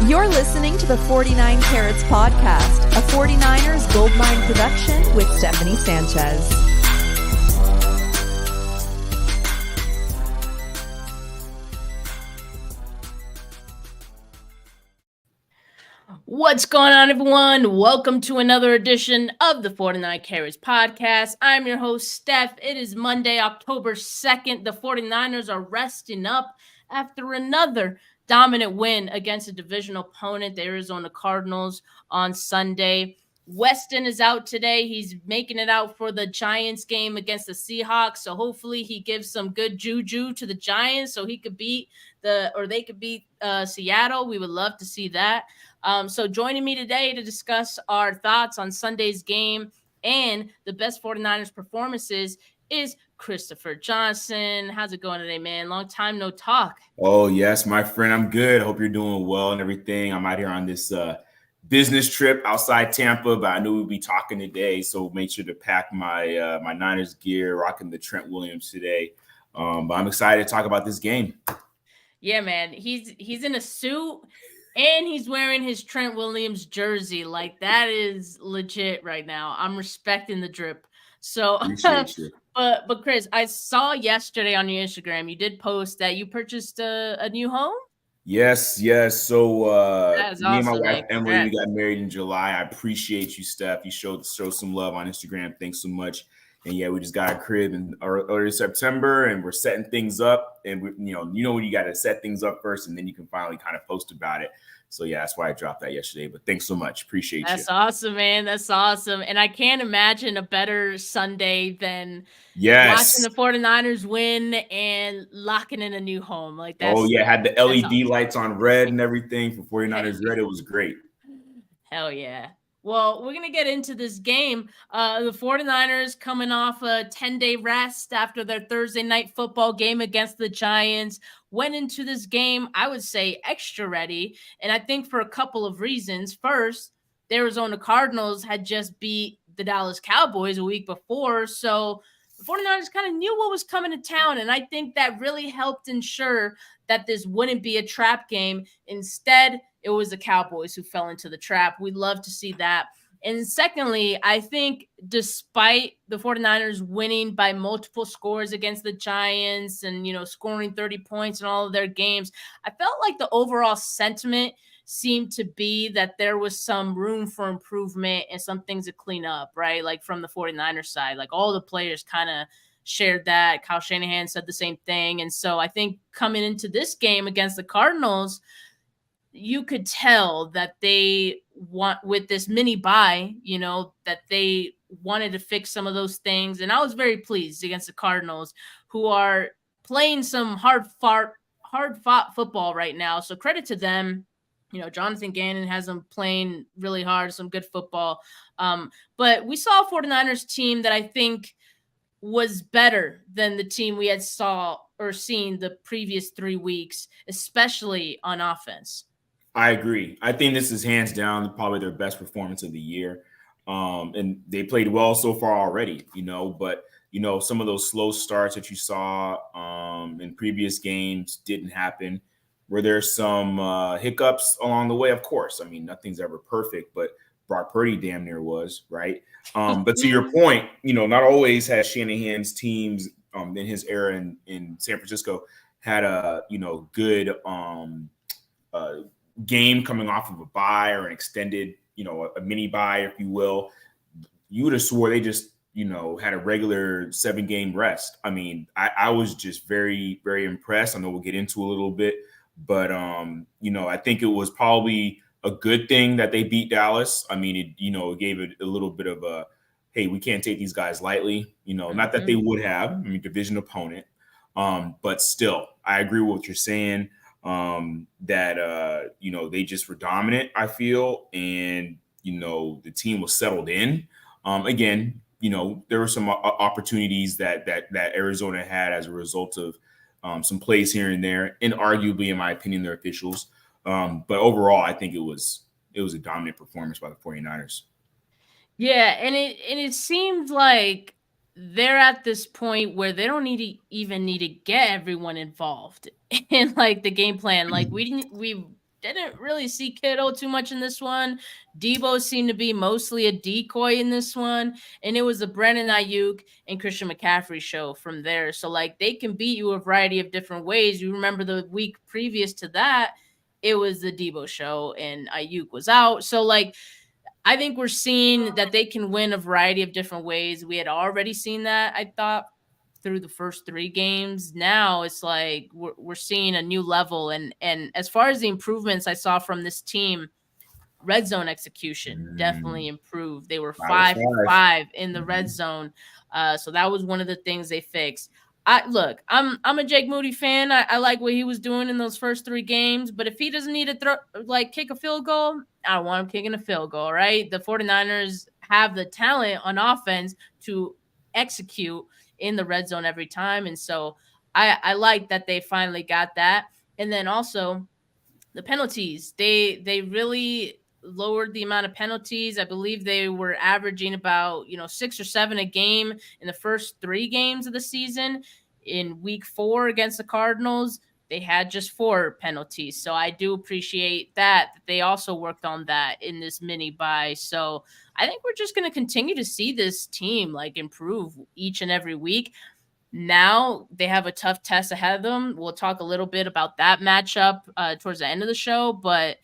You're listening to the 49 Carats Podcast, a 49ers Goldmine production with Stephanie Sanchez. What's going on, everyone? Welcome to another edition of the 49 Carats Podcast. I'm your host, Steph. It is Monday, October 2nd. The 49ers are resting up after another dominant win against a divisional opponent, the Arizona Cardinals, on Sunday. Weston is out today. He's making it out for the Giants game against the Seahawks. So hopefully he gives some good juju to the Giants so they could beat Seattle. We would love to see that. So joining me today to discuss our thoughts on Sunday's game and the best 49ers performances is Christopher Johnson. How's it going today, man? Long time no talk. Oh, yes, my friend. I'm good. Hope you're doing well and everything. I'm out here on this business trip outside Tampa, but I knew we'd be talking today, so make sure to pack my my Niners gear, rocking the Trent Williams today. But I'm excited to talk about this game. Yeah, man. He's in a suit and he's wearing his Trent Williams jersey. Like, that is legit right now. I'm respecting the drip. So, but Chris, I saw yesterday on your Instagram, you did post that you purchased a new home. Yes. So That me and my awesome, wife Emily, man. we got married in July. I appreciate you, Steph. You showed some love on Instagram. Thanks so much. And yeah, we just got a crib in early September, and we're setting things up. And we, when you got to set things up first, and then you can finally kind of post about it. So yeah, that's why I dropped that yesterday. But thanks so much. Appreciate you. That's awesome, man. That's awesome. And I can't imagine a better Sunday than watching the 49ers win and locking in a new home. Like that. Oh yeah, had the LED lights on red and everything for 49ers red. It was great. Hell yeah. Well, we're going to get into this game. The 49ers coming off a 10-day rest after their Thursday night football game against the Giants, went into this game, I would say, extra ready. And I think for a couple of reasons. First, the Arizona Cardinals had just beat the Dallas Cowboys a week before. So the 49ers kind of knew what was coming to town. And I think that really helped ensure that this wouldn't be a trap game. Instead, it was the Cowboys who fell into the trap. We'd love to see that. And secondly, I think despite the 49ers winning by multiple scores against the Giants and, scoring 30 points in all of their games, I felt like the overall sentiment seemed to be that there was some room for improvement and some things to clean up, right? Like from the 49ers side, like all the players kind of shared that. Kyle Shanahan said the same thing. And so I think coming into this game against the Cardinals, you could tell that they want, with this mini bye, that they wanted to fix some of those things. And I was very pleased against the Cardinals, who are playing some hard-fought football right now. So credit to them. Jonathan Gannon has them playing really hard, some good football. But we saw a 49ers team that I think was better than the team we had seen the previous 3 weeks, especially on offense. I agree. I think this is hands down probably their best performance of the year. And they played well so far already, but some of those slow starts that you saw in previous games didn't happen. Were there some hiccups along the way? Of course. I mean, nothing's ever perfect, but Brock Purdy damn near was, right? But to your point, not always has Shanahan's teams in his era in San Francisco had a, good game coming off of a bye or an extended, a mini bye, if you will. You would have swore they just, had a regular 7-game rest. I mean, I was just very, very impressed. I know we'll get into a little bit, but, I think it was probably a good thing that they beat Dallas. I mean, it gave it a little bit of a, hey, we can't take these guys lightly, not that they would have, I mean, division opponent. But still, I agree with what you're saying. That they just were dominant, I feel, and the team was settled in. Again, there were some opportunities that Arizona had as a result of some plays here and there, and arguably, in my opinion, their officials. But overall, I think it was a dominant performance by the 49ers. Yeah, and it seemed like they're at this point where they don't even need to get everyone involved in like the game plan. Like we didn't really see Kittle too much in this one. Debo seemed to be mostly a decoy in this one. And it was the Brandon Ayuk and Christian McCaffrey show from there. So, like, they can beat you a variety of different ways. You remember the week previous to that, it was the Debo show and Ayuk was out. So, like, I think we're seeing that they can win a variety of different ways. We had already seen that, I thought, through the first 3 games. Now it's like we're seeing a new level. And as far as the improvements I saw from this team, red zone execution definitely improved. They were 5 for 5 in the red zone. So that was one of the things they fixed. I'm a Jake Moody fan. I like what he was doing in those first 3 games, but if he doesn't need to kick a field goal, I don't want him kicking a field goal, right? The 49ers have the talent on offense to execute in the red zone every time. And so I like that they finally got that. And then also the penalties. They really lowered the amount of penalties. I believe they were averaging about, 6 or 7 a game in the first 3 games of the season. In week 4 against the Cardinals, they had just 4 penalties. So I do appreciate that they also worked on that in this mini bye. So I think we're just going to continue to see this team like improve each and every week. Now they have a tough test ahead of them. We'll talk a little bit about that matchup towards the end of the show, but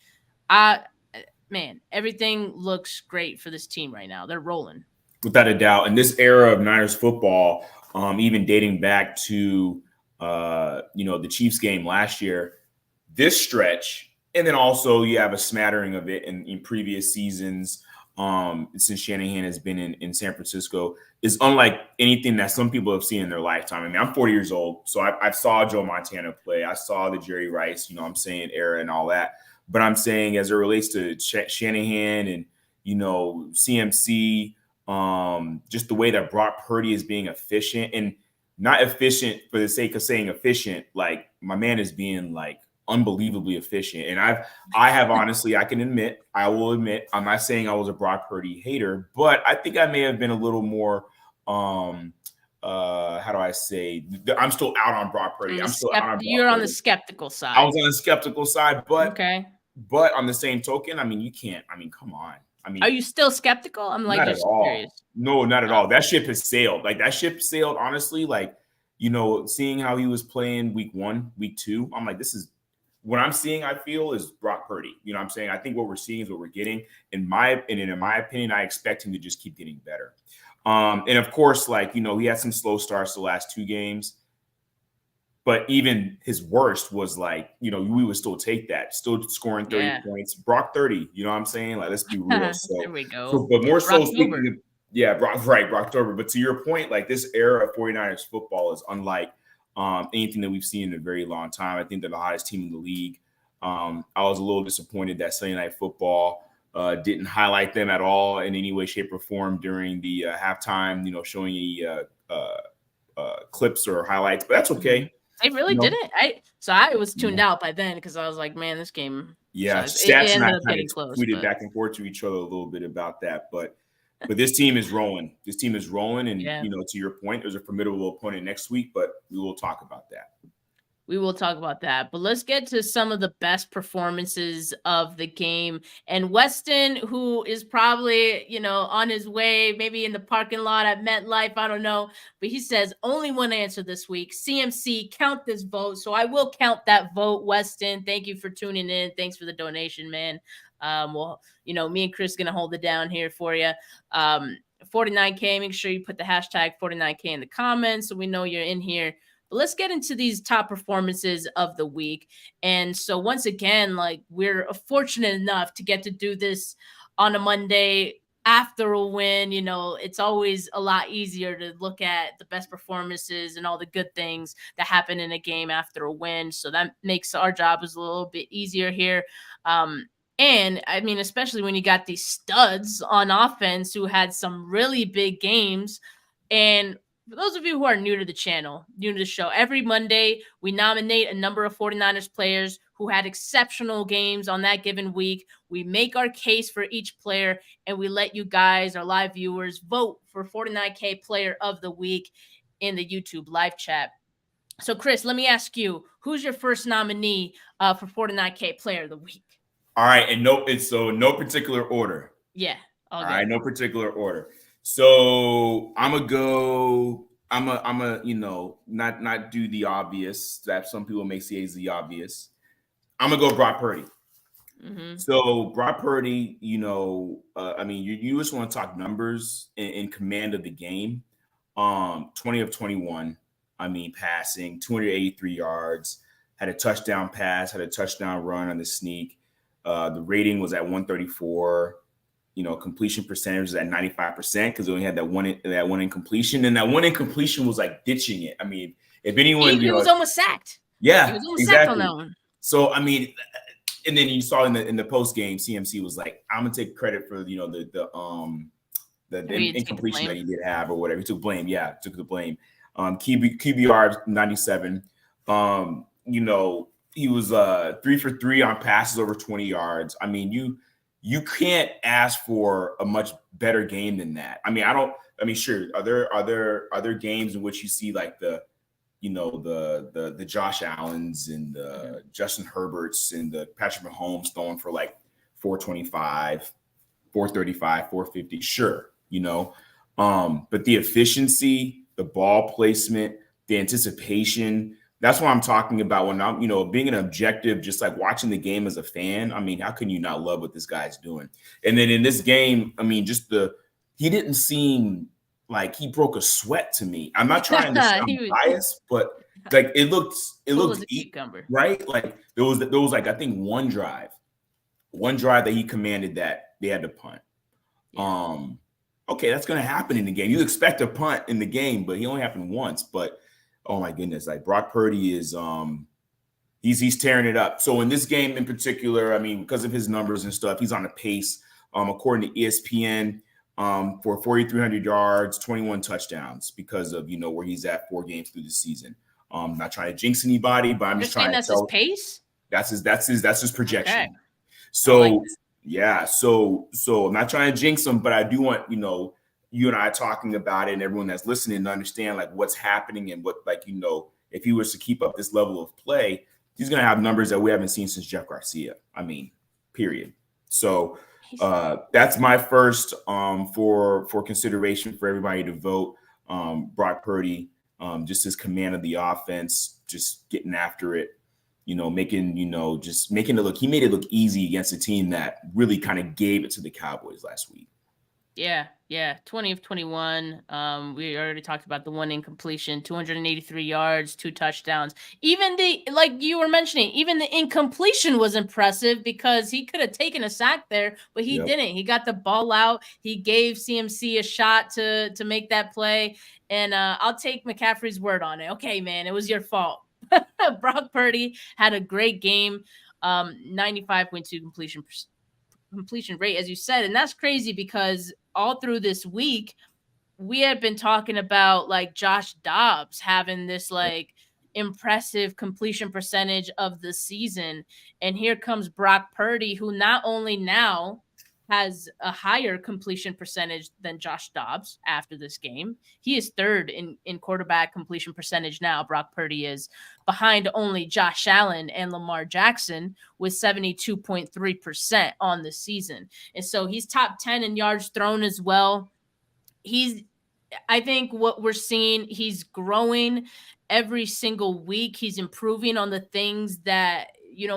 man, everything looks great for this team right now. They're rolling. Without a doubt. In this era of Niners football, even dating back to the Chiefs game last year, this stretch, and then also you have a smattering of it in previous seasons since Shanahan has been in San Francisco, is unlike anything that some people have seen in their lifetime. I mean, I'm 40 years old, so I saw Joe Montana play. I saw the Jerry Rice, era and all that. But I'm saying as it relates to Shanahan and, CMC, just the way that Brock Purdy is being efficient, and not efficient for the sake of saying efficient. Like, my man is being like unbelievably efficient. And I have honestly, I will admit, I'm not saying I was a Brock Purdy hater, but I think I may have been a little more, how do I say? I'm still out on Brock Purdy. You're on the skeptical side. I was on the skeptical side, but okay. But on the same token, I mean, you can't. I mean, come on. I mean, are you still skeptical? I'm like, not at all. Curious. No, not at all. That ship has sailed. Like, that ship sailed, honestly. Like, seeing how he was playing week 1, week 2, I'm like, this is what I'm seeing. I feel is Brock Purdy. You know what I'm saying? I think what we're seeing is what we're getting. In my opinion, I expect him to just keep getting better. And of course, like, he had some slow starts the last 2 games. But even his worst was like, we would still take that, still scoring 30 points. Brock 30, you know what I'm saying? Like, let's be real. So there we go. But more so speaking of, Brocktober. But to your point, like, this era of 49ers football is unlike anything that we've seen in a very long time. I think they're the hottest team in the league. I was a little disappointed that Sunday Night Football didn't highlight them at all in any way, shape, or form during the halftime, showing any clips or highlights. But that's okay. They really didn't. I was tuned out by then because I was like, man, this game. Yeah, Stats and I kind of tweeted back and forth to each other a little bit about that. But this team is rolling. This team is rolling. And, to your point, there's a formidable opponent next week, but we will talk about that. We will talk about that, but let's get to some of the best performances of the game. And Weston, who is probably, on his way, maybe in the parking lot at MetLife, I don't know, but he says only one answer this week. CMC, count this vote. So I will count that vote, Weston. Thank you for tuning in. Thanks for the donation, man. Well, me and Chris going to hold it down here for you. 49K, make sure you put the hashtag 49K in the comments so we know you're in here. But let's get into these top performances of the week. And so once again, like, we're fortunate enough to get to do this on a Monday after a win. It's always a lot easier to look at the best performances and all the good things that happen in a game after a win. So that makes our job a little bit easier here. And I mean, especially when you got these studs on offense who had some really big games. And for those of you who are new to the channel, new to the show, every Monday, we nominate a number of 49ers players who had exceptional games on that given week. We make our case for each player, and we let you guys, our live viewers, vote for 49K Player of the Week in the YouTube live chat. So, Chris, let me ask you, who's your first nominee for 49K Player of the Week? All right, and no particular order. Yeah, all All good. right, no particular order. So I'm gonna go. I'm a not do the obvious that some people may say is the obvious. I'm gonna go Brock Purdy. Mm-hmm. So Brock Purdy, I mean, you just want to talk numbers in command of the game. 20 of 21. I mean, passing 283 yards, had a touchdown pass, had a touchdown run on the sneak. The rating was at 134. Completion percentage was at 95% because they only had that one incompletion, and that one incompletion was like ditching it. I mean, if anyone, He was almost sacked. yeah, He was almost sacked on exactly. that one. So I mean, and then you saw in the post game, CMC was like, "I'm gonna take credit for the incompletion that he did have or whatever." He took blame. Yeah, took the blame. QBR 97. He was 3 for 3 on passes over 20 yards. I mean, you can't ask for a much better game than that. I mean, sure. Are there games in which you see like the Josh Allens and the Justin Herberts and the Patrick Mahomes throwing for like 425, 435, 450? Sure, but the efficiency, the ball placement, the anticipation, that's what I'm talking about when I'm, being an objective, just like watching the game as a fan. I mean, how can you not love what this guy's doing? And then in this game, I mean, he didn't seem like he broke a sweat to me. I'm not trying to sound biased, but like it looked right. Like there was like, I think one drive that he commanded that they had to punt. Yeah. Okay, that's going to happen in the game. You expect a punt in the game, but he only happened once. But oh my goodness, like Brock Purdy is he's tearing it up. So in this game in particular, I mean, because of his numbers and stuff, he's on a pace, according to ESPN, for 4,300 yards, 21 touchdowns because of where he's at 4 games through the season. Not trying to jinx anybody, but I'm just trying to tell. That's his pace. That's his projection. Okay. So yeah, so I'm not trying to jinx him, but I do want you and I talking about it, and everyone that's listening to understand like what's happening and what if he was to keep up this level of play, he's going to have numbers that we haven't seen since Jeff Garcia. I mean, period. So that's my first for consideration for everybody to vote. Brock Purdy, just his command of the offense, just getting after it, making it look. He made it look easy against a team that really kind of gave it to the Cowboys last week. Yeah. 20 of 21. We already talked about the one incompletion, 283 yards, 2 touchdowns. Even like you were mentioning, even the incompletion was impressive because he could have taken a sack there, but he didn't. He got the ball out. He gave CMC a shot to make that play. And I'll take McCaffrey's word on it. Okay, man, it was your fault. Brock Purdy had a great game, 95.2 completion rate, as you said. And that's crazy because all through this week, we had been talking about like Josh Dobbs having this like impressive completion percentage of the season. And here comes Brock Purdy, who not only now has a higher completion percentage than Josh Dobbs after this game. He is third in quarterback completion percentage now. Brock Purdy is behind only Josh Allen and Lamar Jackson with 72.3% on the season. And so he's top 10 in yards thrown as well. I think what we're seeing, he's growing every single week. He's improving on the things that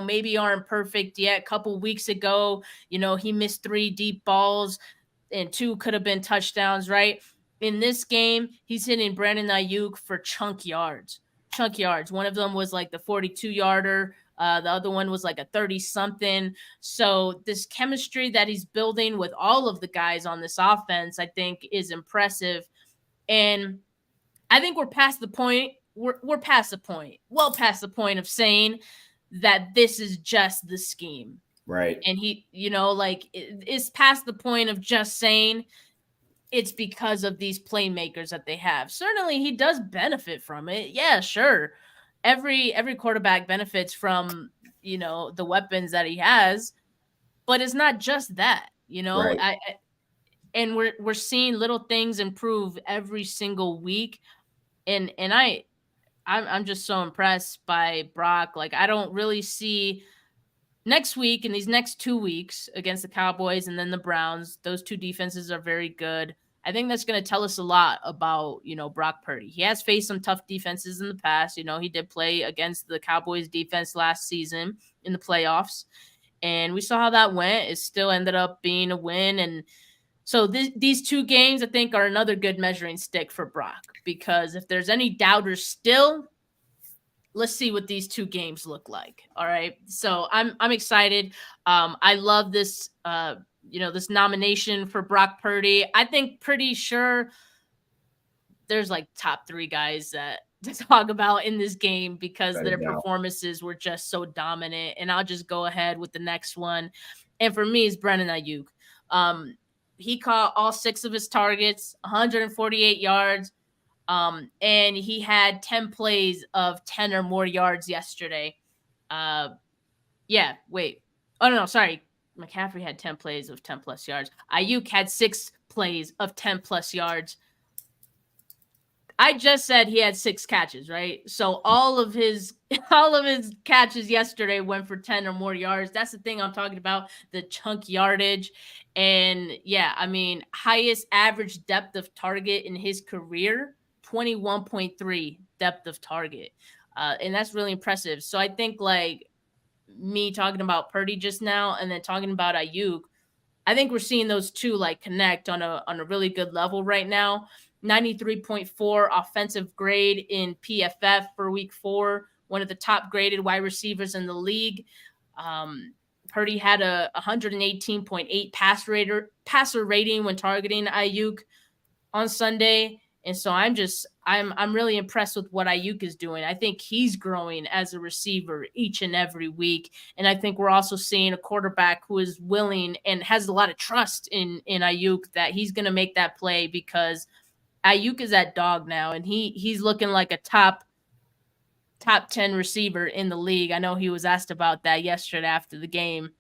maybe aren't perfect yet. A couple weeks ago, he missed 3 deep balls and 2 could have been touchdowns, right? In this game, he's hitting Brandon Ayuk for chunk yards. One of them was like the 42-yarder. The other one was like a 30-something. So this chemistry that he's building with all of the guys on this offense, I think is impressive. And I think we're past the point. We're past the point. Well past the point of saying that this is just the scheme. Right. And he, it's past the point of just saying it's because of these playmakers that they have. Certainly he does benefit from it. Yeah, sure. Every quarterback benefits from, the weapons that he has, but it's not just that, Right. And we're seeing little things improve every single week. And I I'm just so impressed by Brock. Like, I don't really see next week and these next 2 weeks against the Cowboys and then the Browns. Those two defenses are very good. I think that's going to tell us a lot about, Brock Purdy. He has faced some tough defenses in the past. He did play against the Cowboys defense last season in the playoffs, and we saw how that went. It still ended up being a win. And so these two games, I think, are another good measuring stick for Brock, because if there's any doubters still, let's see what these two games look like. All right. So I'm excited. I love this, this nomination for Brock Purdy. I think pretty sure there's like top 3 guys that to talk about in this game because their performances were just so dominant. And I'll just go ahead with the next one. And for me, it's Brandon Ayuk. He caught all 6 of his targets, 148 yards. And he had 10 plays of 10 or more yards yesterday. Sorry. McCaffrey had 10 plays of 10 plus yards. Ayuk had 6 plays of 10 plus yards. I just said he had 6 catches, right? So all of his catches yesterday went for 10 or more yards. That's the thing I'm talking about, the chunk yardage. And yeah, I mean, highest average depth of target in his career, 21.3 depth of target. And that's really impressive. So I think, like, me talking about Purdy just now and then talking about Ayuk, I think we're seeing those two like connect on a really good level right now. 93.4 offensive grade in PFF for week 4, one of the top graded wide receivers in the league. Purdy had a 118.8 passer rating when targeting Ayuk on Sunday. And so I'm really impressed with what Ayuk is doing. I think he's growing as a receiver each and every week. And I think we're also seeing a quarterback who is willing and has a lot of trust in Ayuk that he's going to make that play, because Ayuk is that dog now, and he's looking like a top 10 receiver in the league. I know he was asked about that yesterday after the game,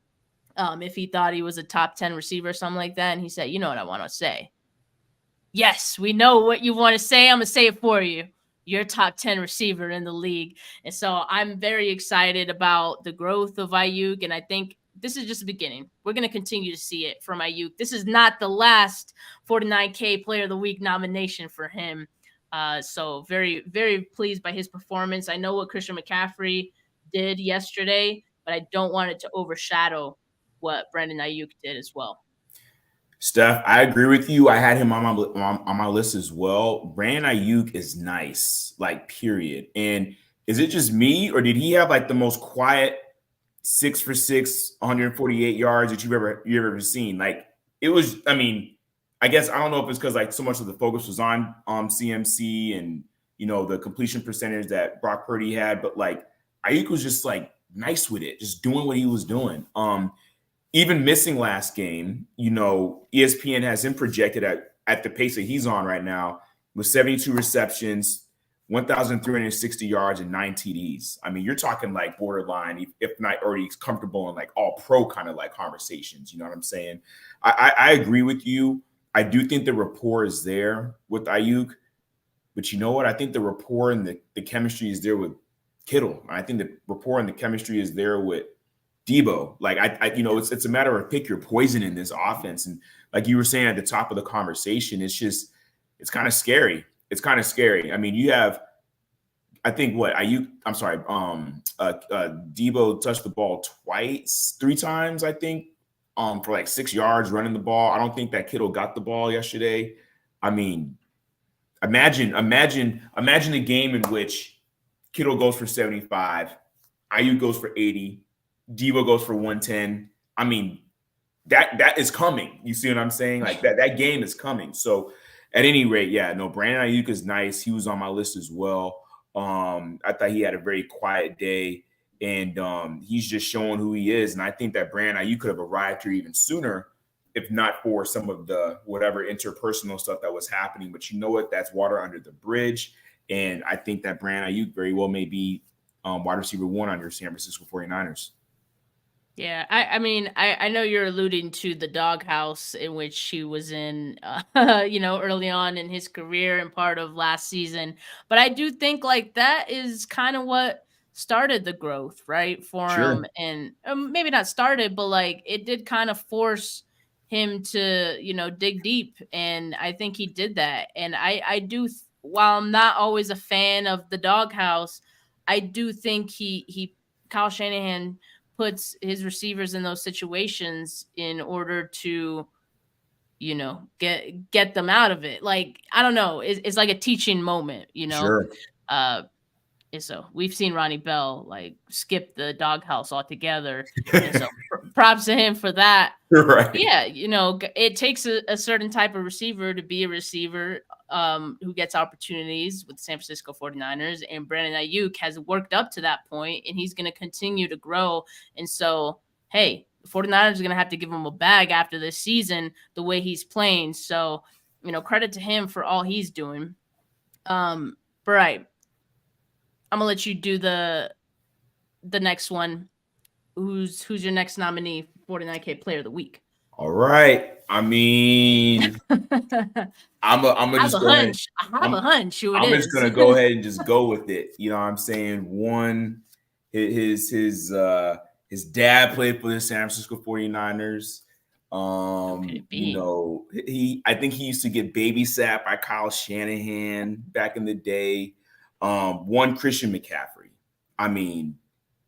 if he thought he was a top 10 receiver or something like that. And he said, you know what I want to say? Yes, we know what you want to say. I'm going to say it for you. You're a top 10 receiver in the league. And so I'm very excited about the growth of Ayuk, and I think this is just the beginning. We're going to continue to see it from Ayuk. This is not the last 49K Player of the Week nomination for him. So very, very pleased by his performance. I know what Christian McCaffrey did yesterday, but I don't want it to overshadow what Brandon Ayuk did as well. Steph, I agree with you. I had him on my list as well. Brandon Ayuk is nice, like, period. And is it just me, or did he have like the most quiet 6 for 6, 148 yards that you've ever seen? Like, it was, I mean, I guess I don't know if it's because like so much of the focus was on CMC and the completion percentage that Brock Purdy had, but like Ayuk was just like nice with it, just doing what he was doing. Even missing last game, ESPN has him projected at the pace that he's on right now with 72 receptions, 1,360 yards, and 9 TDs. I mean, you're talking like borderline, if not already comfortable in like all pro kind of like conversations. You know what I'm saying? I agree with you. I do think the rapport is there with Ayuk, but you know what? I think the rapport and the chemistry is there with Kittle. I think the rapport and the chemistry is there with Debo. Like, it's a matter of pick your poison in this offense. And like you were saying at the top of the conversation, it's kind of scary. It's kind of scary. I mean, you have, I think Debo touched the ball 3 times, I think, for like 6 yards running the ball. I don't think that Kittle got the ball yesterday. I mean, imagine a game in which Kittle goes for 75, Ayuk goes for 80, Debo goes for 110. I mean, that is coming. You see what I'm saying? Like that game is coming. So at any rate, yeah, no, Brandon Ayuk is nice. He was on my list as well. I thought he had a very quiet day, and he's just showing who he is. And I think that Brandon Ayuk could have arrived here even sooner if not for some of the whatever interpersonal stuff that was happening. But you know what? That's water under the bridge. And I think that Brandon Ayuk very well may be wide receiver 1 on your San Francisco 49ers. Yeah, I mean, I know you're alluding to the doghouse in which he was in, early on in his career and part of last season. But I do think like that is kind of what started the growth, right, for him. Sure. And maybe not started, but like it did kind of force him to, dig deep. And I think he did that. And I do, while I'm not always a fan of the doghouse, I do think Kyle Shanahan puts his receivers in those situations in order to get them out of it. Like, I don't know, it's like a teaching moment. Sure. uh and so we've seen Ronnie Bell like skip the doghouse altogether, and so props to him for that. Right. Yeah, it takes a certain type of receiver to be a receiver who gets opportunities with the San Francisco 49ers. And Brandon Ayuk has worked up to that point, and he's going to continue to grow. And so, hey, the 49ers are going to have to give him a bag after this season, the way he's playing. So, credit to him for all he's doing. Right. I'm going to let you do the next one. Who's your next nominee for 49K Player of the Week? All right. I mean, I'm just go ahead. I have a hunch who it I'm is. just gonna go ahead and just go with it. You know what I'm saying? One, his dad played for the San Francisco 49ers. I think he used to get babysat by Kyle Shanahan back in the day. One, Christian McCaffrey. I mean,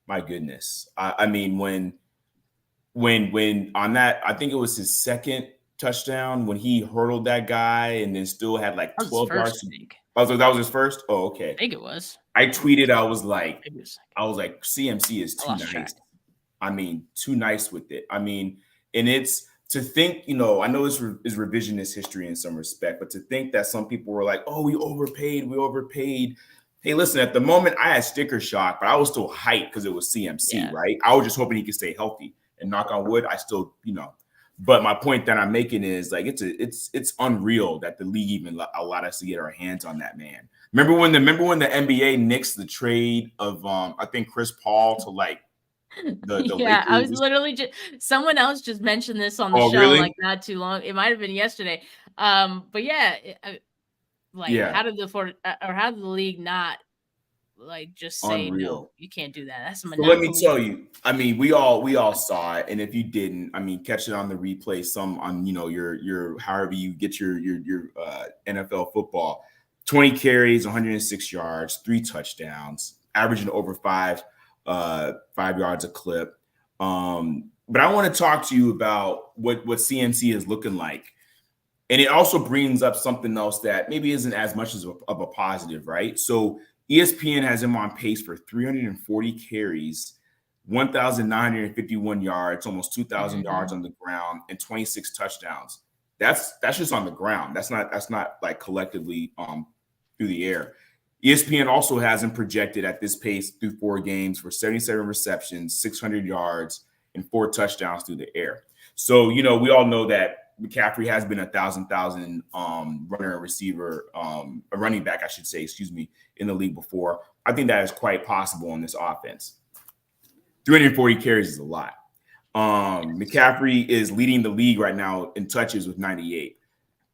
my goodness. I mean, when on that, I think it was his second touchdown when he hurdled that guy and then still had like 12 yards. Oh, so that was his first? Oh, okay. I think it was. I tweeted, I was like, CMC is too nice. I mean, too nice with it. I mean, and it's to think, I know this is revisionist history in some respect, but to think that some people were like, oh, we overpaid. Hey, listen, at the moment I had sticker shock, but I was still hyped because it was CMC, right? I was just hoping he could stay healthy. And knock on wood, I still, But my point that I'm making is like it's unreal that the league even allowed us to get our hands on that man. Remember when the NBA nixed the trade of I think Chris Paul to like the yeah, Lakers? I was literally someone else just mentioned this on the show really? like not too long. It might have been yesterday. But yeah, how did the league not like just say no, you can't do that? That's a monopoly. So let me tell you, I mean, we all saw it, and if you didn't, I mean, catch it on the replay, some on your however you get your NFL football. 20 carries, 106 yards, 3 touchdowns, averaging over 5 yards a clip. But I want to talk to you about what CMC is looking like. And it also brings up something else that maybe isn't as much of a positive, right? So ESPN has him on pace for 340 carries, 1,951 yards, almost 2,000 yards on the ground, and 26 touchdowns. That's just on the ground. That's not like collectively through the air. ESPN also has him projected at this pace through 4 games for 77 receptions, 600 yards, and 4 touchdowns through the air. So, we all know that McCaffrey has been a 1,000 runner and receiver, a running back, I should say, in the league before. I think that is quite possible in this offense. 340 carries is a lot. McCaffrey is leading the league right now in touches with 98.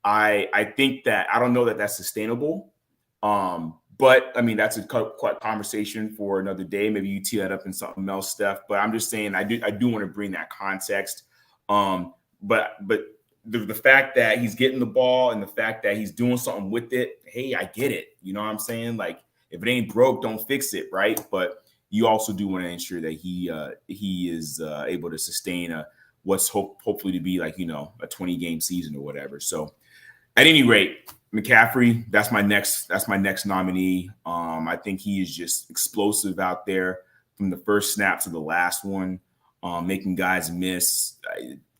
I think that I don't know that that's sustainable. But I mean, that's a quite conversation for another day. Maybe you tee that up in something else, Steph. But I'm just saying I do want to bring that context. But the fact that he's getting the ball and the fact that he's doing something with it, hey, I get it. You know what I'm saying? Like, if it ain't broke, don't fix it, right? But you also do want to ensure that he is able to sustain what's hopefully to be like, a 20-game season or whatever. So at any rate, McCaffrey, that's my next nominee. I think he is just explosive out there from the first snap to the last one, making guys miss,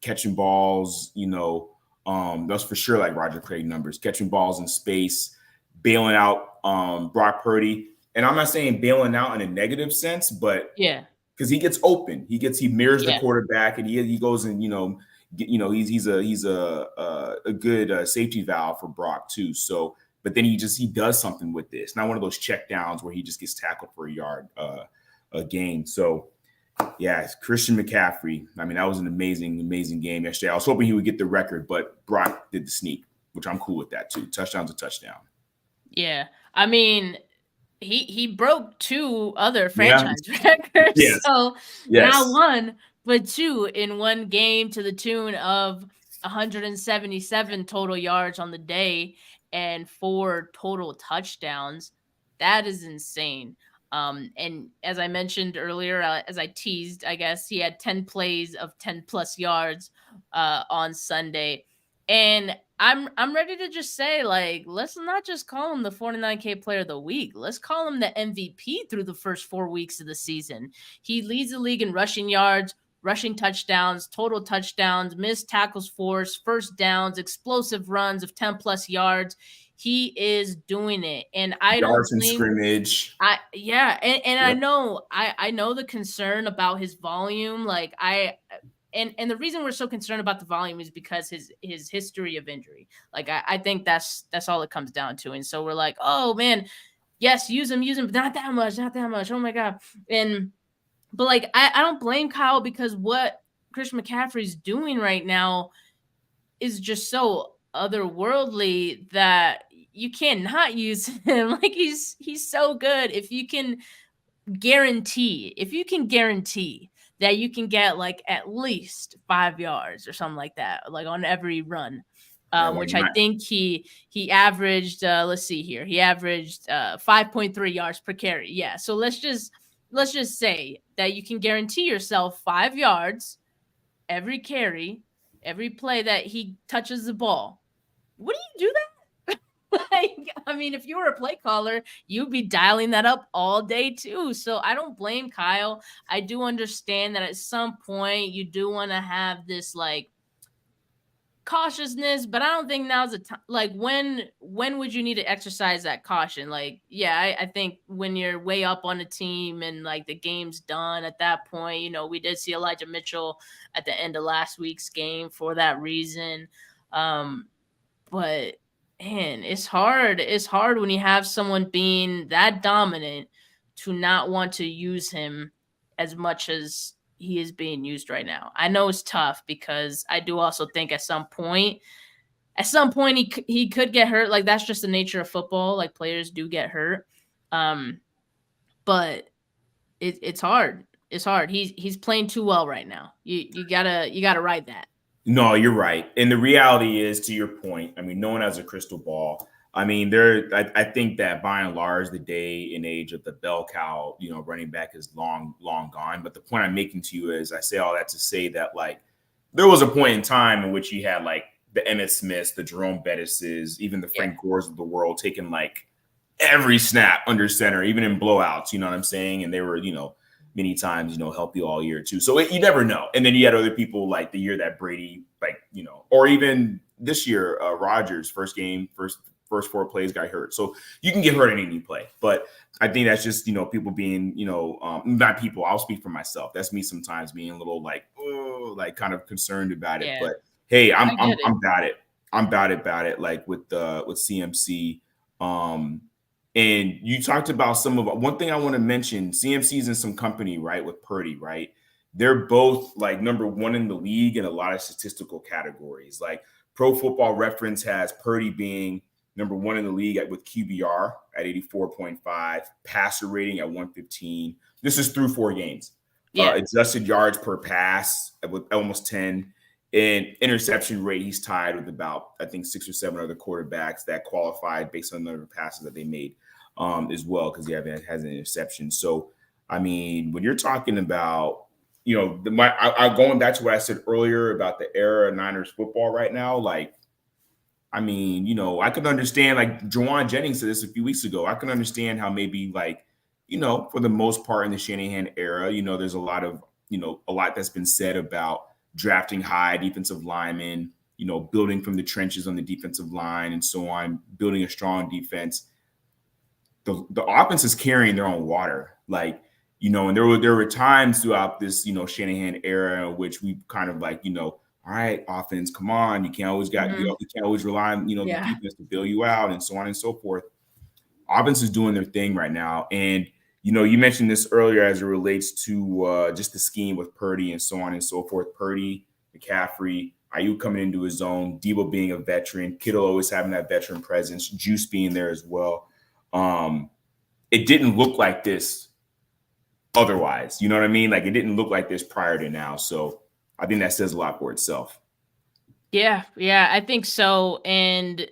catching balls, that's for sure like Roger Craig numbers, catching balls in space, bailing out Brock Purdy. And I'm not saying bailing out in a negative sense, but because he gets open, he mirrors the quarterback, and he goes and he's a good safety valve for Brock too. So, but then he does something with this. Not one of those check downs where he just gets tackled for a yard a game. So Yeah, Christian McCaffrey. I mean, that was an amazing, amazing game yesterday. I was hoping he would get the record, but Brock did the sneak, which I'm cool with that too. Touchdown's a touchdown. Yeah. I mean, he broke 2 other Yeah. franchise records. Yes. So Yes. not 1, but 2 in one game to the tune of 177 total yards on the day and 4 total touchdowns. That is insane. And as I mentioned earlier, as I teased, I guess he had 10 plays of 10 plus yards on Sunday. And I'm ready to just say, like, let's not just call him the 49K player of the week. Let's call him the MVP through the first 4 weeks of the season. He leads the league in rushing yards, rushing touchdowns, total touchdowns, missed tackles forced, first downs, explosive runs of 10 plus yards. He is doing it. And I don't Yards in blame scrimmage. and Yep. I know the concern about his volume. Like and the reason we're so concerned about the volume is because his history of injury. Like I think that's all it comes down to. And so we're like, oh man, yes, use him, but not that much. Oh my God. But like I don't blame Kyle, because what Christian McCaffrey's doing right now is just so otherworldly that you cannot use him. Like he's so good. If you can guarantee that you can get like at least 5 yards or something like that, like on every run, Yeah, which I think he averaged, let's see here, he averaged 5.3 yards per carry. Yeah, so let's just say that you can guarantee yourself 5 yards every carry, every play that he touches the ball. Would you do that? Like, I mean, if you were a play caller, you'd be dialing that up all day too. So I don't blame Kyle. I do understand that at some point you do want to have this like cautiousness, but I don't think now's the time. Like when would you need to exercise that caution? Like, yeah, I think when you're way up on a team and like the game's done at that point. We did see Elijah Mitchell at the end of last week's game for that reason. But man, it's hard. It's hard when you have someone being that dominant to not want to use him as much as he is being used right now. I know it's tough because I do also think at some point he could get hurt. Like that's just the nature of football. Like players do get hurt. But it's hard. It's hard. He's playing too well right now. You gotta ride that. No, you're right. And the reality is, to your point, I mean, no one has a crystal ball. I mean, I think that by and large, the day and age of the bell cow, running back is long, long gone. But the point I'm making to you is, I say all that to say that, like, there was a point in time in which you had, like, the Emmitt Smiths, the Jerome Bettises, even the Frank Gores of the world taking, like, every snap under center, even in blowouts, you know what I'm saying? And they were, many times, healthy all year too. So you never know. And then you had other people like the year that Brady, like, or even this year, Rodgers, first 4 plays got hurt. So you can get hurt in any play. But I think that's just, people being, not people, I'll speak for myself. That's me sometimes being a little like, oh, like kind of concerned about it. Yeah. But hey, I'm about it. I'm about it. Like with CMC. And you talked about one thing I want to mention, CMC's in some company, right, with Purdy, right? They're both like number 1 in the league in a lot of statistical categories. Like Pro Football Reference has Purdy being number 1 in the league with QBR at 84.5, passer rating at 115. This is through 4 games. Yeah. Adjusted yards per pass with almost 10. And interception rate, he's tied with about, I think, 6 or 7 other quarterbacks that qualified based on the number of passes that they made as well, because he has an interception. So, I mean, when you're talking about, going back to what I said earlier about the era of Niners football right now, like, I mean, I could understand, like Juwan Jennings said this a few weeks ago. I can understand how maybe like, for the most part in the Shanahan era, there's a lot that's been said about drafting high defensive linemen, building from the trenches on the defensive line and so on, building a strong defense. The offense is carrying their own water. Like, and there were times throughout this, Shanahan era in which we kind of like, all right, offense, come on. You can't always you can't always rely on, the defense to bail you out and so on and so forth. Offense is doing their thing right now. And, You mentioned this earlier as it relates to just the scheme with Purdy and so on and so forth. Purdy, McCaffrey, Ayuk coming into his own, Debo being a veteran, Kittle always having that veteran presence, Juice being there as well. It didn't look like this otherwise. You know what I mean? Like, it didn't look like this prior to now. So I think that says a lot for itself. Yeah, I think so. And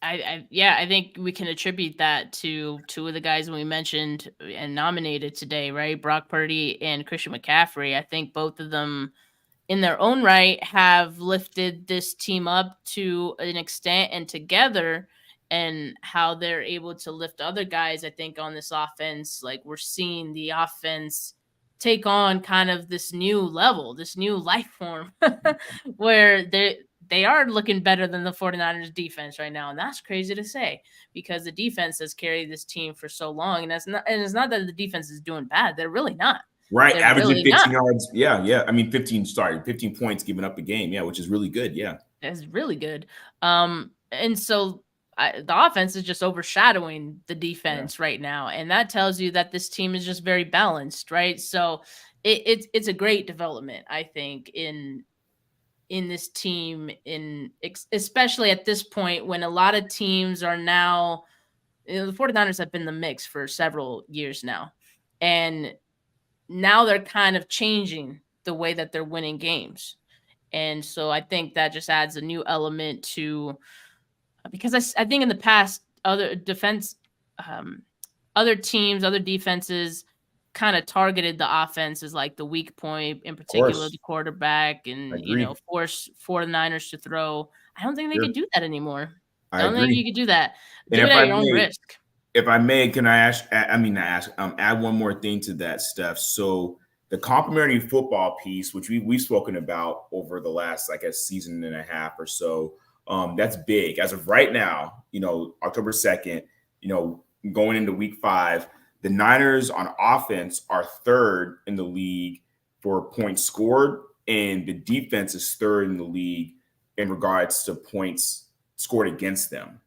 I think we can attribute that to two of the guys we mentioned and nominated today, right? Brock Purdy and Christian McCaffrey. I think both of them in their own right have lifted this team up to an extent, and together, and how they're able to lift other guys. I think on this offense, like, we're seeing the offense take on kind of this new level, this new life form where they are looking better than the 49ers defense right now. And that's crazy to say, because the defense has carried this team for so long. And it's not that the defense is doing bad. They're really not. Right. They're Averaging really 15 not. yards. Yeah. I mean, 15 points given up a game. Yeah. Which is really good. Yeah. That's really good. And so the offense is just overshadowing the defense right now. And that tells you that this team is just very balanced, right? So it's a great development, I think, in this team, especially at this point when a lot of teams are now, the 49ers have been in the mix for several years now. And now they're kind of changing the way that they're winning games. And so I think that just adds a new element to, because I think in the past, other teams, other defenses kind of targeted the offense as like the weak point, in particular the quarterback, and force 49ers to throw. I don't think they could do that anymore. I don't think you could do that. Do it at your own risk. If I may, can I add one more thing to that, Steph? So the complementary football piece, which we've spoken about over the last, I guess, season and a half or so, that's big. As of right now, October 2nd, going into week 5, the Niners on offense are 3rd in the league for points scored, and the defense is 3rd in the league in regards to points scored against them.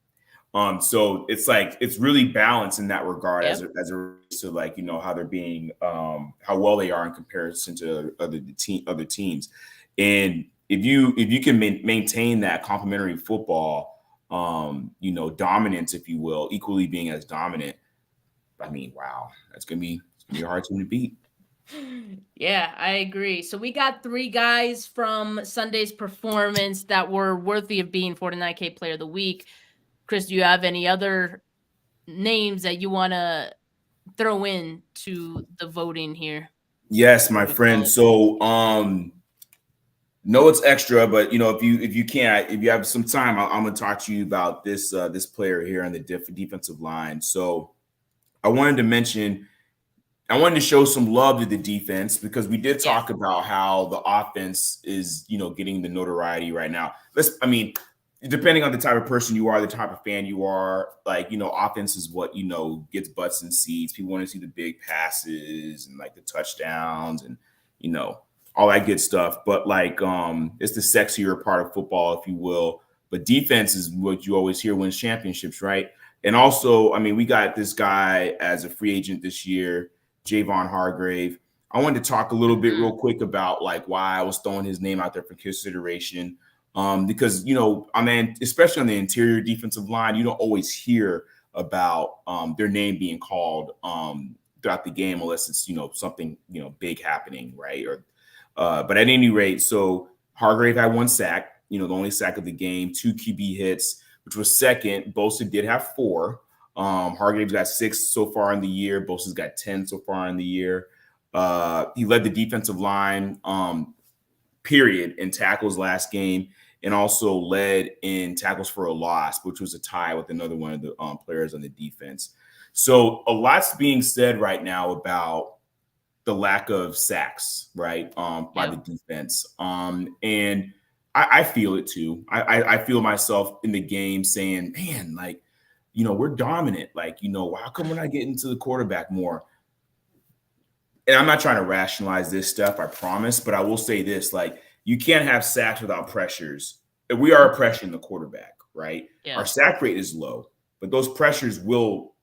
So it's really balanced in that regard, as it relates to how they're being, how well they are in comparison to other teams. And if you can maintain that complementary football, dominance, if you will, equally being as dominant, I mean, wow, it's gonna be a hard team to beat. Yeah, I agree. So we got 3 guys from Sunday's performance that were worthy of being 49K Player of the Week. Chris, do you have any other names that you want to throw in to the voting here? Yes, my friend. So, no, it's extra, but if you have some time, I'm going to talk to you about this player here on the defensive line. So, I wanted to show some love to the defense, because we did talk about how the offense is, getting the notoriety right now. Depending on the type of person you are, the type of fan you are, offense is what, gets butts in seats. People want to see the big passes and the touchdowns and, all that good stuff. But it's the sexier part of football, if you will. But defense is what you always hear wins championships, right? And also, we got this guy as a free agent this year, Javon Hargrave. I wanted to talk a little bit real quick about why I was throwing his name out there for consideration. Because, especially on the interior defensive line, you don't always hear about their name being called throughout the game unless it's, something, big happening, right? But at any rate, so Hargrave had 1 sack, the only sack of the game, 2 QB hits, which was second. Bosa did have 4. Hargrave's got 6 so far in the year. Bosa's got 10 so far in the year. He led the defensive line, period, in tackles last game, and also led in tackles for a loss, which was a tie with another one of the players on the defense. So a lot's being said right now about the lack of sacks, right, by the defense. And I feel it too. I feel myself in the game saying, man, we're dominant. How come we're not getting to the quarterback more? And I'm not trying to rationalize this stuff, I promise, but I will say this, you can't have sacks without pressures. We are pressuring the quarterback, right? Yeah. Our sack rate is low, but those pressures will,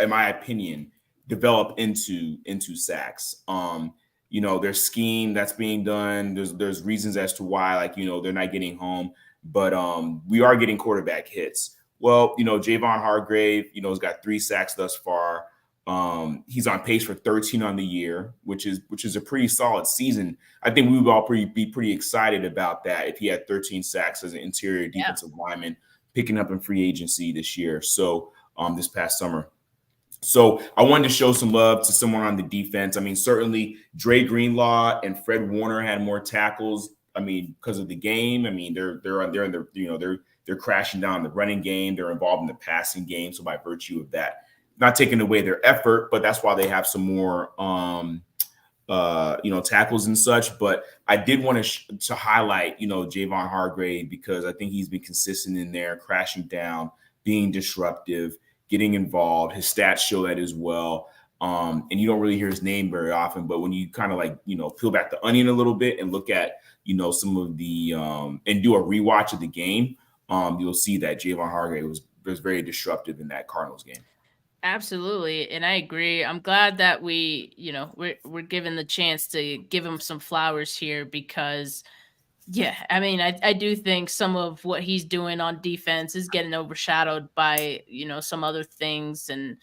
in my opinion, develop into sacks. There's scheme that's being done. There's reasons as to why, like, they're not getting home, but we are getting quarterback hits. Well, Javon Hargrave, has got 3 sacks thus far. He's on pace for 13 on the year, which is a pretty solid season. I think we would all be pretty excited about that if he had 13 sacks as an interior defensive lineman picking up in free agency this year. So this past summer. So I wanted to show some love to someone on the defense. I mean, certainly Dre Greenlaw and Fred Warner had more tackles. I mean, because of the game. I mean, they're in the they're crashing down the running game. They're involved in the passing game. So by virtue of that, not taking away their effort, but that's why they have some more tackles and such. But I did want to highlight Javon Hargrave, because I think he's been consistent in there, crashing down, being disruptive, getting involved. His stats show that as well. And you don't really hear his name very often, but when you kind of peel back the onion a little bit and look at, some of the and do a rewatch of the game, you'll see that Javon Hargrave was very disruptive in that Cardinals game. Absolutely. And I agree. I'm glad that we're given the chance to give him some flowers here, because yeah, I mean, I do think some of what he's doing on defense is getting overshadowed by, some other things. And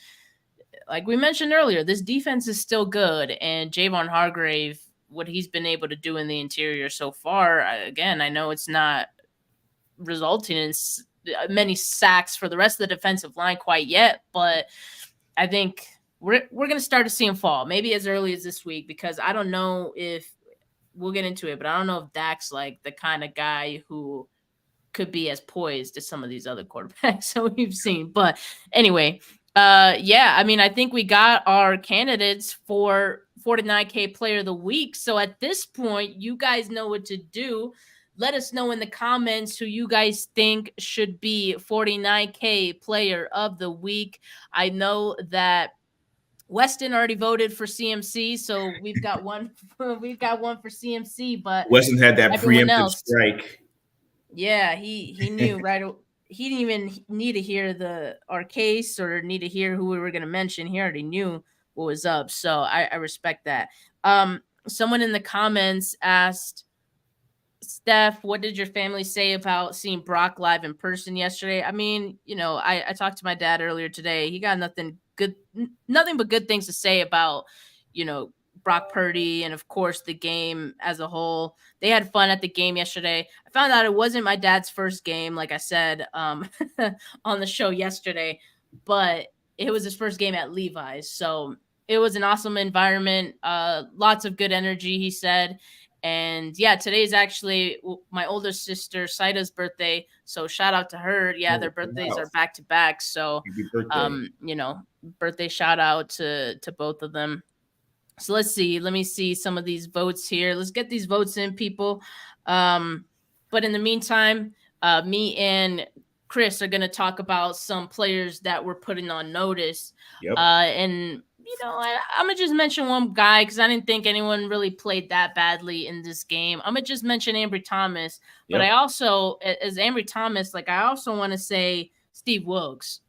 like we mentioned earlier, this defense is still good. And Javon Hargrave, what he's been able to do in the interior so far, again, I know it's not resulting in many sacks for the rest of the defensive line quite yet, but I think we're going to start to see him fall, maybe as early as this week, because I don't know if we'll get into it, but I don't know if Dak's like the kind of guy who could be as poised as some of these other quarterbacks that we've seen. But anyway, I mean, I think we got our candidates for 49K Player of the Week. So at this point, you guys know what to do. Let us know in the comments who you guys think should be 49K Player of the Week. I know that Weston already voted for CMC, so we've got one. We've got one for CMC, but Weston had that preemptive else, strike. Yeah, he knew right. He didn't even need to hear our case or need to hear who we were going to mention. He already knew what was up, so I respect that. Someone in the comments asked, Steph, what did your family say about seeing Brock live in person yesterday? I mean, I talked to my dad earlier today. He got nothing but good things to say about, Brock Purdy and, of course, the game as a whole. They had fun at the game yesterday. I found out it wasn't my dad's first game, like I said on the show yesterday, but it was his first game at Levi's. So it was an awesome environment, lots of good energy, he said. And yeah, today's actually my older sister Saida's birthday, so shout out to her. Yeah, their birthdays are back to back, so birthday shout out to both of them. So let's see. Let me see some of these votes here. Let's get these votes in, people. But in the meantime, me and Chris are going to talk about some players that we're putting on notice. Yep. And I'm going to just mention one guy because I didn't think anyone really played that badly in this game. I'm going to just mention Ambry Thomas. But I also, as Ambry Thomas, I also want to say Steve Wilkes,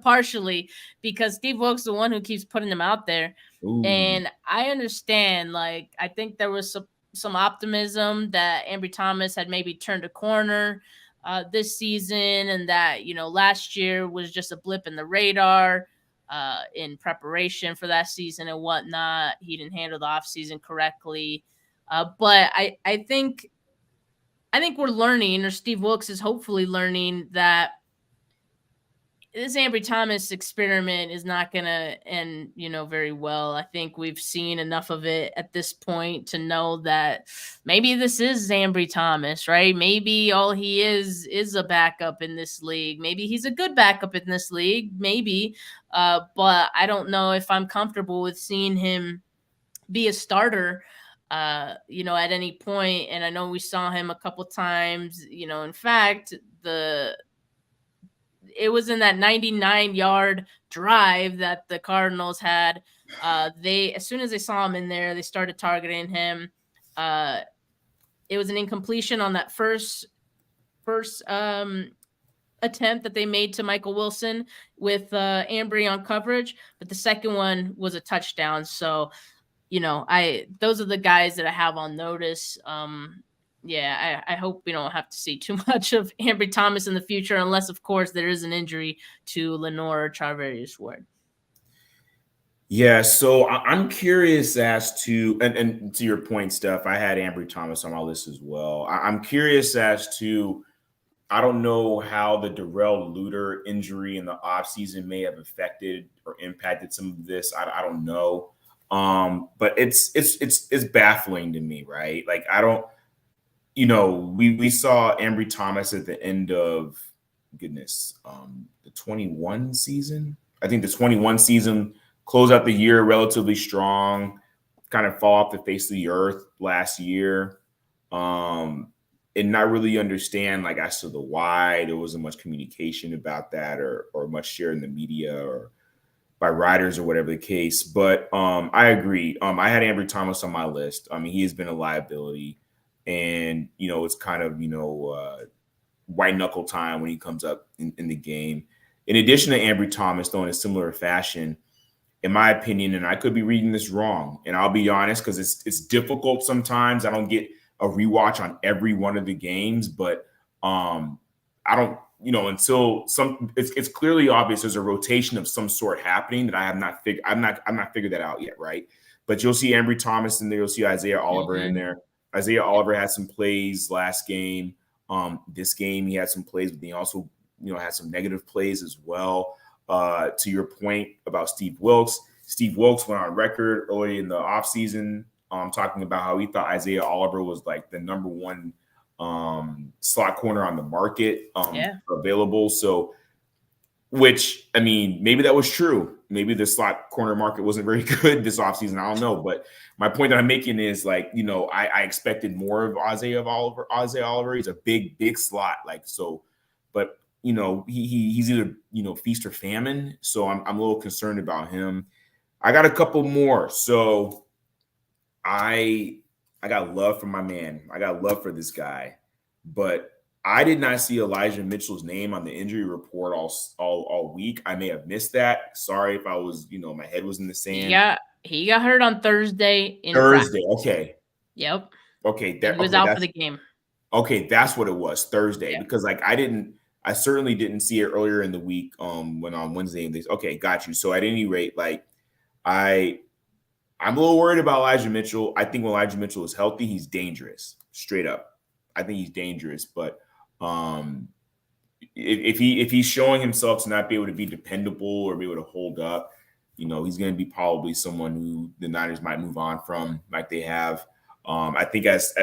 partially because Steve Wilkes is the one who keeps putting him out there. Ooh. And I understand, I think there was some optimism that Ambry Thomas had maybe turned a corner this season, and that, last year was just a blip in the radar in preparation for that season and whatnot. He didn't handle the offseason correctly. But I think we're learning, or Steve Wilkes is hopefully learning, that this Ambry Thomas experiment is not going to end, very well. I think we've seen enough of it at this point to know that maybe this is Ambry Thomas, right? Maybe all he is a backup in this league. Maybe he's a good backup in this league, maybe. But I don't know if I'm comfortable with seeing him be a starter, at any point. And I know we saw him a couple times, in fact, it was in that 99-yard drive that the Cardinals had. As soon as they saw him in there, they started targeting him. It was an incompletion on that first attempt that they made to Michael Wilson with Ambry on coverage, but the second one was a touchdown. So, those are the guys that I have on notice. Yeah, I hope we don't have to see too much of Ambry Thomas in the future, unless, of course, there is an injury to Lenore or Charvarius Ward. Yeah, so I'm curious as to, and to your point, Steph, I had Ambry Thomas on my list as well. I'm curious as to, I don't know how the Darrell Luter injury in the offseason may have affected or impacted some of this. I don't know. But it's baffling to me, right? Like, I don't, we saw Ambry Thomas at the end of the 21 season. I think the 21 season close out the year relatively strong, kind of fall off the face of the earth last year. And not really understand, like, as to the why. There wasn't much communication about that or much share in the media or by writers or whatever the case. But I agree. I had Ambry Thomas on my list. I mean, he has been a liability. And, it's kind of, white knuckle time when he comes up in the game. In addition to Ambry Thomas, though, in a similar fashion, in my opinion, and I could be reading this wrong, and I'll be honest, because it's difficult sometimes. I don't get a rewatch on every one of the games, but I don't, until it's clearly obvious there's a rotation of some sort happening that I have not figured. I'm not figured that out yet, right? But you'll see Ambry Thomas in there. You'll see Isaiah Oliver in there. Isaiah Oliver had some plays last game. This game he had some plays, but he also had some negative plays as well. To your point about Steve Wilks went on record early in the offseason talking about how he thought Isaiah Oliver was like the number one slot corner on the market available. So, which, I mean, maybe that was true. Maybe the slot corner market wasn't very good this offseason. I don't know. But my point that I'm making is, like, I expected more of Isaiah Oliver. He's a big slot. Like, so, but he's either, feast or famine. So I'm a little concerned about him. I got a couple more. So I got love for my man. I got love for this guy, but I did not see Elijah Mitchell's name on the injury report all week. I may have missed that. Sorry if I was, my head was in the sand. He got hurt on Thursday. Thursday. Okay. Yep. Okay. He was out for the game. Okay. That's what it was. Thursday. Yeah. Because, like, I certainly didn't see it earlier in the week when on Wednesday. Okay. Got you. So at any rate, like, I'm a little worried about Elijah Mitchell. I think when Elijah Mitchell is healthy, he's dangerous. Straight up. I think he's dangerous. But if he's showing himself to not be able to be dependable or be able to hold up, he's going to be probably someone who the Niners might move on from, like they have. I think as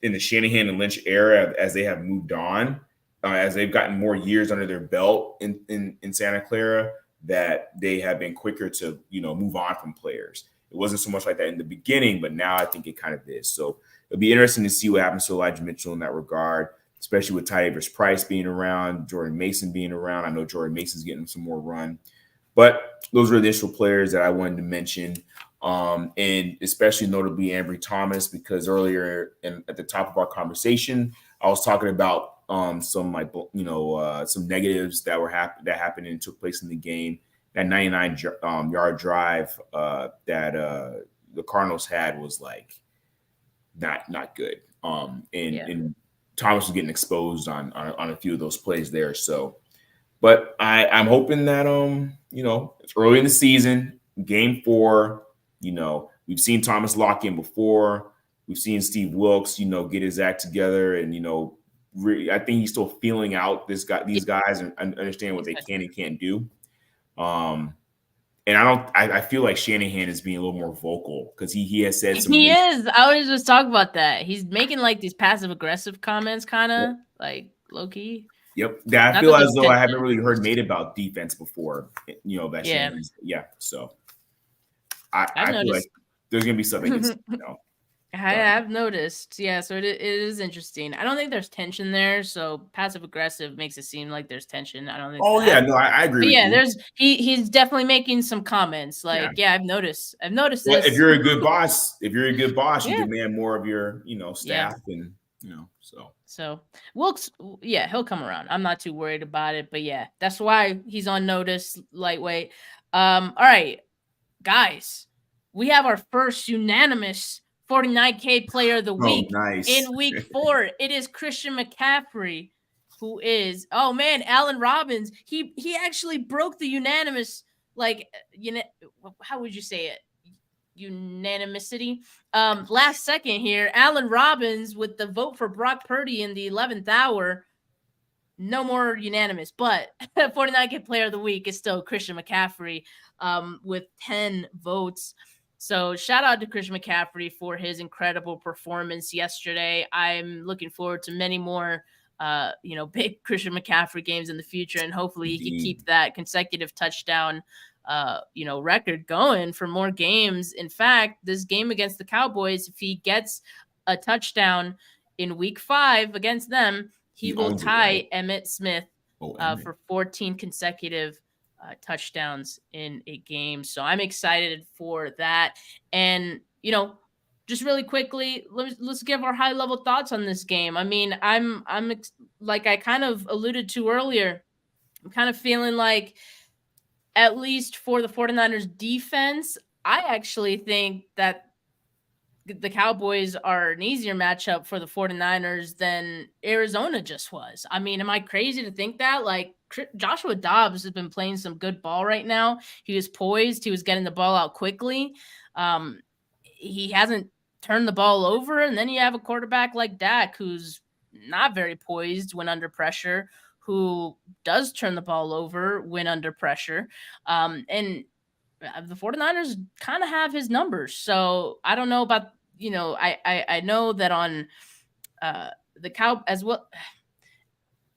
in the Shanahan and Lynch era, as they have moved on, as they've gotten more years under their belt in Santa Clara, that they have been quicker to move on from players. It wasn't so much like that in the beginning, but now I think it kind of is. So it'll be interesting to see what happens to Elijah Mitchell in that regard, especially with Tyus Price being around, Jordan Mason being around. I know Jordan Mason's getting some more run. But those are the initial players that I wanted to mention, and especially notably Ambry Thomas, because earlier at the top of our conversation, I was talking about some some negatives that happened and took place in the game. That 99-yard drive that the Cardinals had was like not good. And Thomas was getting exposed on a few of those plays there. So, but I'm hoping that it's early in the season, game 4. We've seen Thomas lock in before. We've seen Steve Wilks, get his act together, and really, I think he's still feeling out these guys and understand what they can and can't do. And I feel like Shanahan is being a little more vocal because he has said some. He is. I was just talking about that. He's making like these passive aggressive comments, kind of like low key. Yep. I feel as though I haven't really heard made about defense before. That Shanahan's. Yeah. So I feel like there's gonna be something. I've noticed. Yeah, so it is interesting. I don't think there's tension there. So passive aggressive makes it seem like there's tension. I don't think. Oh yeah, no, I agree. But he's definitely making some comments. Like, I've noticed. Well, this. If you're a good boss, you demand more of your staff and So Wilkes, yeah, he'll come around. I'm not too worried about it, but yeah, that's why he's on notice, lightweight. All right, guys, we have our first unanimous 49K player of the week in week 4. It is Christian McCaffrey, who is, oh man, Allen Robbins. He actually broke the unanimous, like, how would you say it? Unanimity. Last second here, Allen Robbins with the vote for Brock Purdy in the 11th hour. No more unanimous, but 49K player of the week is still Christian McCaffrey with 10 votes. So shout out to Christian McCaffrey for his incredible performance yesterday. I'm looking forward to many more big Christian McCaffrey games in the future, and hopefully he can keep that consecutive touchdown record going for more games. In fact, this game against the Cowboys, if he gets a touchdown in week 5 against them, he will tie Emmitt Smith for 14 consecutive touchdowns in a game. So I'm excited for that. And, just really quickly, let's give our high level thoughts on this game. I mean, I'm like I kind of alluded to earlier, I'm kind of feeling like, at least for the 49ers defense, I actually think that the Cowboys are an easier matchup for the 49ers than Arizona just was. I mean, am I crazy to think that? Like, Joshua Dobbs has been playing some good ball right now. He was poised. He was getting the ball out quickly. He hasn't turned the ball over. And then you have a quarterback like Dak, who's not very poised when under pressure, who does turn the ball over when under pressure. And the 49ers kind of have his numbers. So I don't know about, I know that on the Cow as well,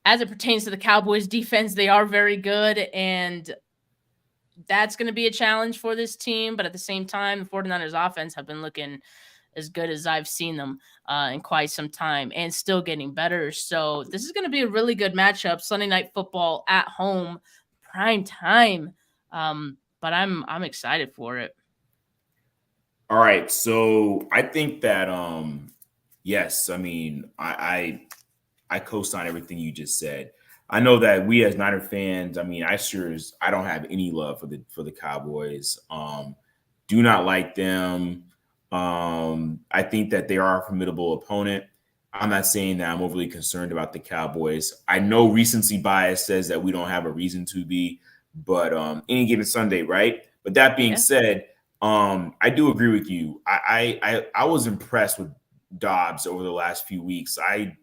as it pertains to the Cowboys defense, they are very good. And that's going to be a challenge for this team. But at the same time, the 49ers offense have been looking as good as I've seen them in quite some time, and still getting better. So this is going to be a really good matchup. Sunday Night Football at home, prime time. But I'm excited for it. All right, so I think that yes, I mean I co-sign everything you just said. I know that we as Niner fans, I mean, I don't have any love for the Cowboys. Do not like them. I think that they are a formidable opponent. I'm not saying that I'm overly concerned about the Cowboys. I know recency bias says that we don't have a reason to be, but any given Sunday, right? But that being said, I do agree with you. I was impressed with Dobbs over the last few weeks. I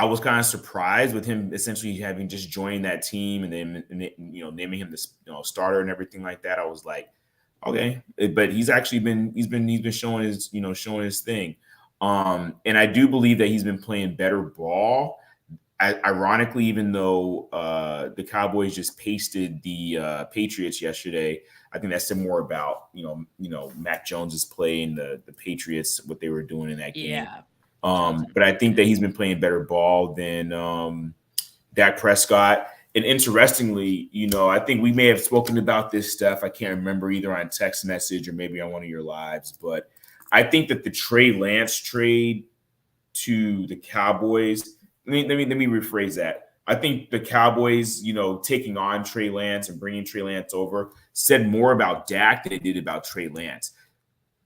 was kind of surprised with him essentially having just joined that team and then naming him the starter and everything like that. I was like, okay, but he's actually been showing his thing. And I do believe that he's been playing better ball. Ironically, even though the Cowboys just pasted the Patriots yesterday, I think that said more about Mac Jones's play and the Patriots, what they were doing in that game. Yeah. But I think that he's been playing better ball than Dak Prescott. And interestingly, I think we may have spoken about this stuff. I can't remember, either on text message or maybe on one of your lives. But I think that the Trey Lance trade to the Cowboys. Let me rephrase that. I think the Cowboys, taking on Trey Lance and bringing Trey Lance over said more about Dak than it did about Trey Lance.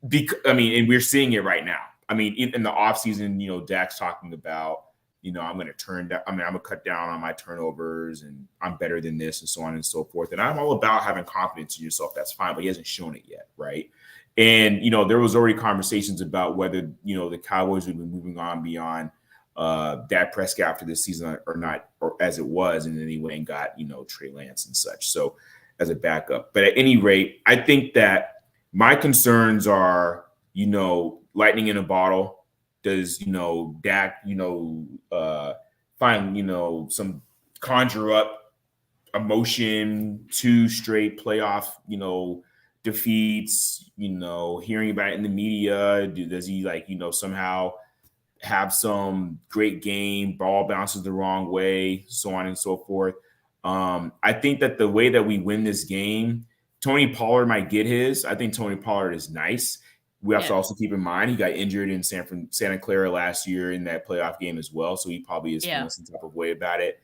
And we're seeing it right now. I mean, in the offseason, Dak's talking about, I'm going to turn down. I'm going to cut down on my turnovers, and I'm better than this, and so on and so forth. And I'm all about having confidence in yourself. That's fine, but he hasn't shown it yet, right? And there was already conversations about whether the Cowboys would be moving on beyond Dak Prescott after this season or not, or as it was, and then he went and got Trey Lance and such, so as a backup. But at any rate, I think that my concerns are lightning in a bottle. Does Dak find some conjure up emotion, 2 straight playoff defeats, hearing about it in the media? Does he somehow have some great game, ball bounces the wrong way, so on and so forth? I think that the way that we win this game, Tony Pollard might get his. I think Tony Pollard is nice. We have to also keep in mind he got injured in Santa Clara last year in that playoff game as well. So he probably is feeling some type of way about it.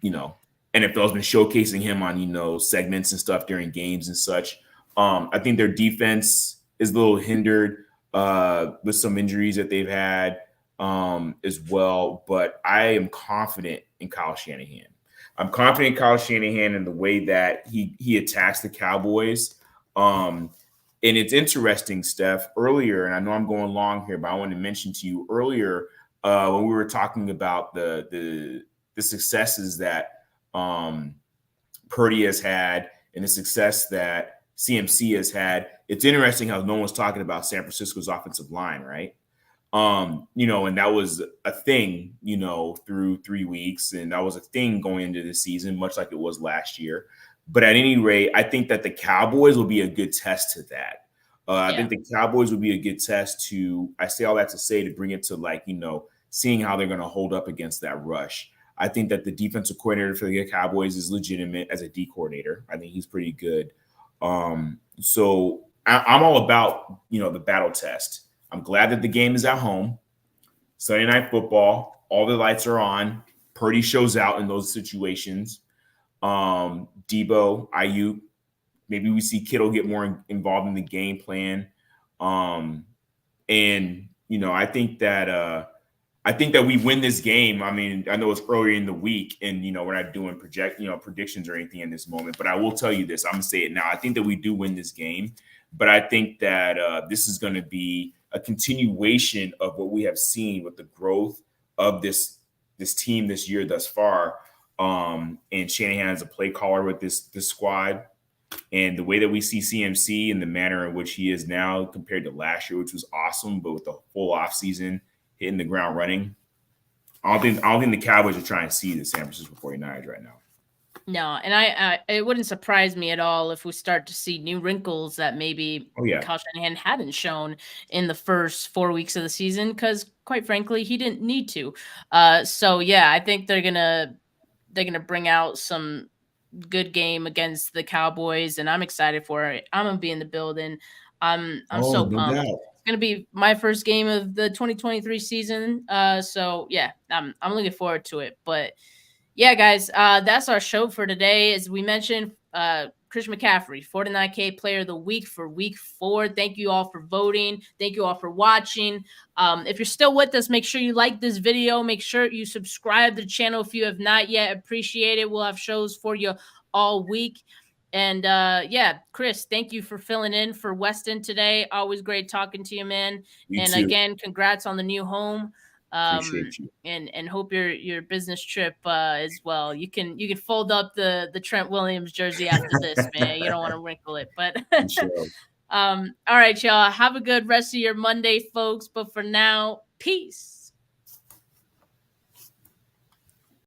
NFL's been showcasing him on, segments and stuff during games and such. I think their defense is a little hindered with some injuries that they've had as well. But I am confident in Kyle Shanahan. I'm confident in Kyle Shanahan in the way that he attacks the Cowboys. And it's interesting, Steph, earlier, and I know I'm going long here, but I wanted to mention to you earlier when we were talking about the successes that Purdy has had and the success that CMC has had. It's interesting how no one's talking about San Francisco's offensive line, right? And that was a thing, through 3 weeks, and that was a thing going into the season, much like it was last year. But at any rate, I think that the Cowboys will be a good test to that. I think the Cowboys would be a good test I say all that to say, to bring it to seeing how they're going to hold up against that rush. I think that the defensive coordinator for the Cowboys is legitimate as a D coordinator. I think he's pretty good. So I'm all about, the battle test. I'm glad that the game is at home. Sunday Night Football, all the lights are on. Purdy shows out in those situations. Debo, Ayuk, maybe we see Kittle get more involved in the game plan. I think that we win this game. I mean, I know it's earlier in the week and, we're not doing predictions or anything in this moment, but I will tell you this. I'm going to say it now. I think that we do win this game, but I think that this is going to be a continuation of what we have seen with the growth of this team this year thus far. And Shanahan is a play caller with this squad. And the way that we see CMC and the manner in which he is now compared to last year, which was awesome, but with the full offseason hitting the ground running, I don't think the Cowboys are trying to see the San Francisco 49ers right now. No, and it wouldn't surprise me at all if we start to see new wrinkles that maybe Kyle Shanahan hadn't shown in the first 4 weeks of the season, because quite frankly, he didn't need to. I think they're gonna bring out some good game against the Cowboys, and I'm excited for it. I'm gonna be in the building. I'm so pumped. It's gonna be my first game of the 2023 season. I'm looking forward to it. But yeah, guys, that's our show for today. As we mentioned, Christian McCaffrey, 49K Player of the Week for Week 4. Thank you all for voting. Thank you all for watching. If you're still with us, make sure you like this video. Make sure you subscribe to the channel if you have not yet. Appreciate it. We'll have shows for you all week. And Chris, thank you for filling in for Weston today. Always great talking to you, man. You and too. Again, congrats on the new home. Appreciate you. And hope your business trip as well. You can fold up the Trent Williams jersey after this, man. You don't want to wrinkle it, but Sure. All right, y'all. Have a good rest of your Monday, folks. But for now, peace.